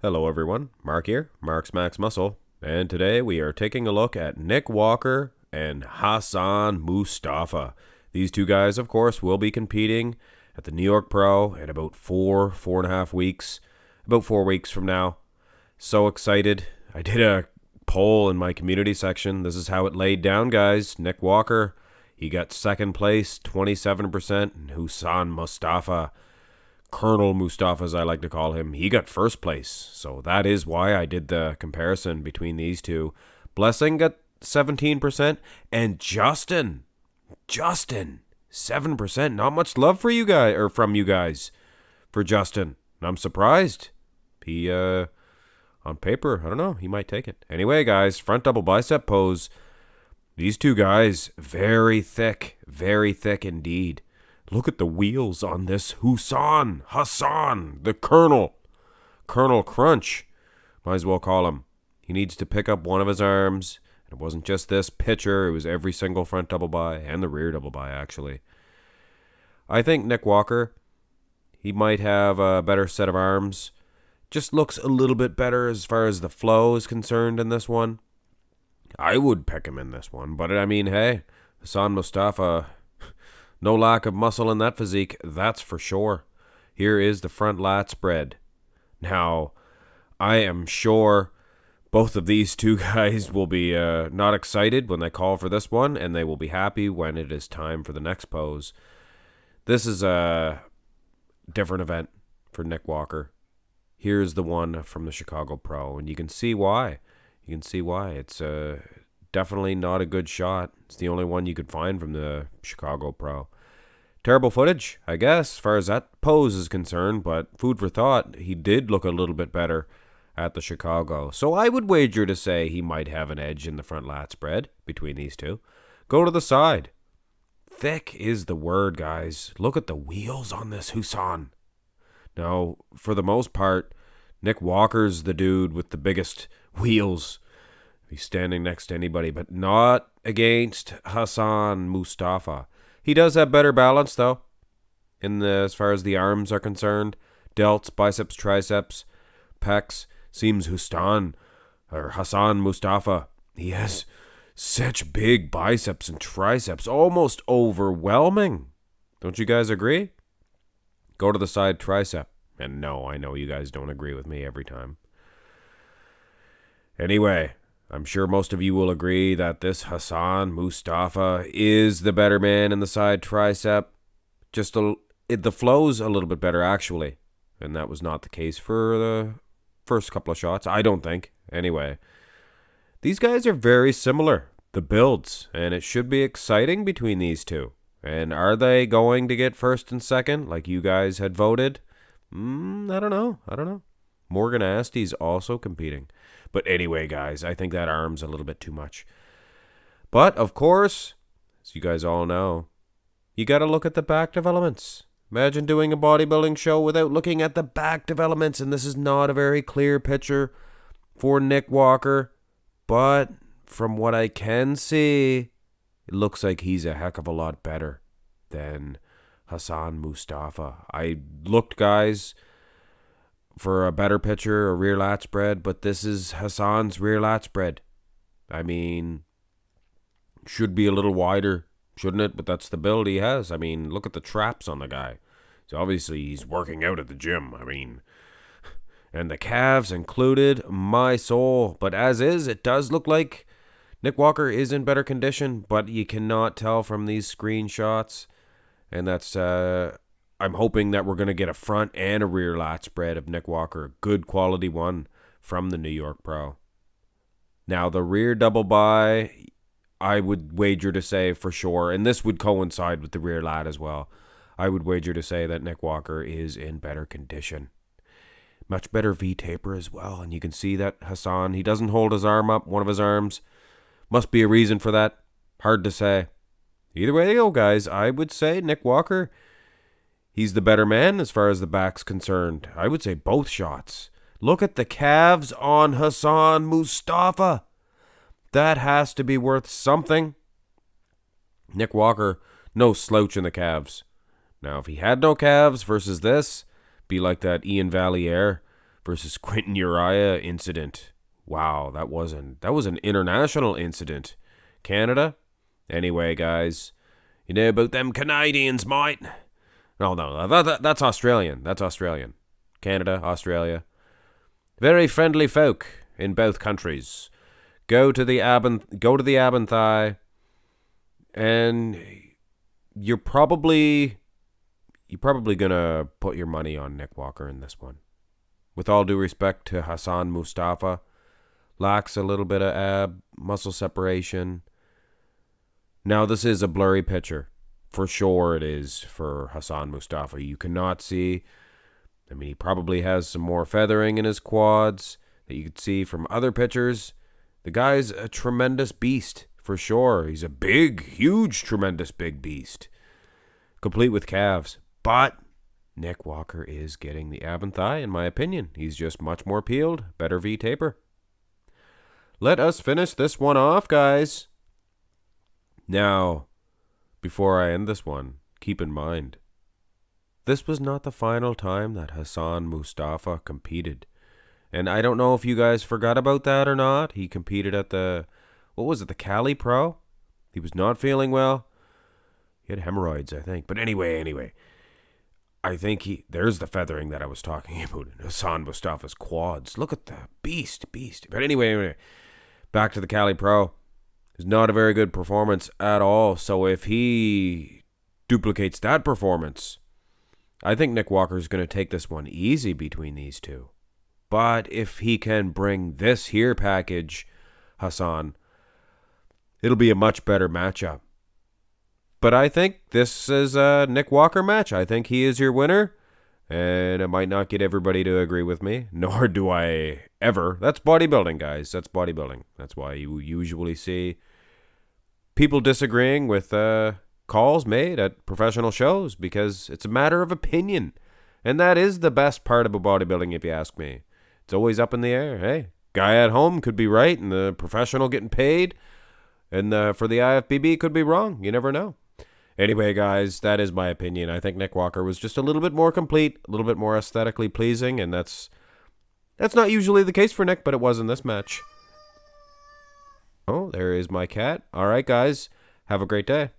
Hello everyone, Mark here, Mark's Max Muscle, and today we are taking a look at Nick Walker and Hassan Mostafa. These two guys, of course, will be competing at the New York Pro in about 4.5 weeks, about 4 weeks from now. So excited. I did a poll in my community section. This is how it laid down, guys. Nick Walker, he got second place, 27%, and Hassan Mostafa, Colonel Mustafa, as I like to call him, he got first place. So that is why I did the comparison between these two. Blessing got 17%, and Justin, 7%. Not much love for you guys, or from you guys, for Justin. I'm surprised. He, on paper, I don't know, he might take it. Anyway, guys, front double bicep pose. These two guys, very thick indeed. Look at the wheels on this Hassan, the Colonel Crunch. Might as well call him. He needs to pick up one of his arms. It wasn't just this pitcher, it was every single front double bi and the rear double bi, actually. I think Nick Walker, he might have a better set of arms. Just looks a little bit better as far as the flow is concerned in this one. I would pick him in this one, but I mean, hey, Hassan Mostafa, no lack of muscle in that physique, that's for sure. Here is the front lat spread. Now, I am sure both of these two guys will be not excited when they call for this one, and they will be happy when it is time for the next pose. This is a different event for Nick Walker. Here's the one from the Chicago Pro, and you can see why. It's definitely not a good shot. It's the only one you could find from the Chicago Pro. Terrible footage, I guess, as far as that pose is concerned, but food for thought, he did look a little bit better at the Chicago. So I would wager to say he might have an edge in the front lat spread between these two. Go to the side. Thick is the word, guys. Look at the wheels on this Hassan. Now, for the most part, Nick Walker's the dude with the biggest wheels. He's standing next to anybody, but not against Hassan Mostafa. He does have better balance, though, as far as the arms are concerned. Delts, biceps, triceps, pecs. Seems Hassan Mostafa, he has such big biceps and triceps, almost overwhelming. Don't you guys agree? Go to the side tricep. And no, I know you guys don't agree with me every time. Anyway, I'm sure most of you will agree that this Hassan Mostafa is the better man in the side tricep. The flow's a little bit better, actually. And that was not the case for the first couple of shots, I don't think. Anyway, these guys are very similar, the builds, and it should be exciting between these two. And are they going to get first and second like you guys had voted? I don't know. Morgan Asty's also competing. But anyway, guys, I think that arm's a little bit too much. But, of course, as you guys all know, you got to look at the back developments. Imagine doing a bodybuilding show without looking at the back developments, and this is not a very clear picture for Nick Walker. But from what I can see, it looks like he's a heck of a lot better than Hassan Mostafa. I looked, guys, for a better picture, a rear lat spread, but this is Hassan's rear lat spread. I mean, should be a little wider, shouldn't it? But that's the build he has. I mean, look at the traps on the guy. So obviously he's working out at the gym. I mean, and the calves included, my soul. But as is, it does look like Nick Walker is in better condition, but you cannot tell from these screenshots. And that's, I'm hoping that we're going to get a front and a rear lat spread of Nick Walker. A good quality one from the New York Pro. Now, the rear double bi, I would wager to say for sure, and this would coincide with the rear lat as well, I would wager to say that Nick Walker is in better condition. Much better V-taper as well, and you can see that Hassan, he doesn't hold his arm up, one of his arms. Must be a reason for that. Hard to say. Either way you go, guys, I would say Nick Walker, he's the better man as far as the back's concerned. I would say both shots. Look at the calves on Hassan Mostafa. That has to be worth something. Nick Walker, no slouch in the calves. Now, if he had no calves versus this, be like that Ian Valliere versus Quentin Uriah incident. Wow, that was an international incident. Canada? Anyway, guys, you know about them Canadians, mate? No, that's Australian. That's Australian. Canada, Australia. Very friendly folk in both countries. Go to the Abbenthai, and you're probably gonna put your money on Nick Walker in this one. With all due respect to Hassan Mostafa, lacks a little bit of ab muscle separation. Now this is a blurry picture. For sure it is for Hassan Mostafa. You cannot see. I mean, he probably has some more feathering in his quads that you could see from other pictures. The guy's a tremendous beast, for sure. He's a big, huge, tremendous big beast. Complete with calves. But Nick Walker is getting the ab and thigh, in my opinion. He's just much more peeled, better V-taper. Let us finish this one off, guys. Now, before I end this one, keep in mind, this was not the final time that Hassan Mostafa competed. And I don't know if you guys forgot about that or not. He competed at the Cali Pro? He was not feeling well. He had hemorrhoids, I think. But anyway. I think there's the feathering that I was talking about in Hassan Mostafa's quads. Look at the beast. But anyway, back to the Cali Pro. It's not a very good performance at all. So if he duplicates that performance, I think Nick Walker's going to take this one easy between these two. But if he can bring this here package, Hassan, it'll be a much better matchup. But I think this is a Nick Walker match. I think he is your winner. And it might not get everybody to agree with me. Nor do I ever. That's bodybuilding, guys. That's bodybuilding. That's why you usually see people disagreeing with calls made at professional shows. Because it's a matter of opinion. And that is the best part about bodybuilding, if you ask me. It's always up in the air. Hey, guy at home could be right, and the professional getting paid, and for the IFBB could be wrong. You never know. Anyway, guys, that is my opinion. I think Nick Walker was just a little bit more complete, a little bit more aesthetically pleasing, and that's not usually the case for Nick, but it was in this match. Oh, there is my cat. All right, guys, have a great day.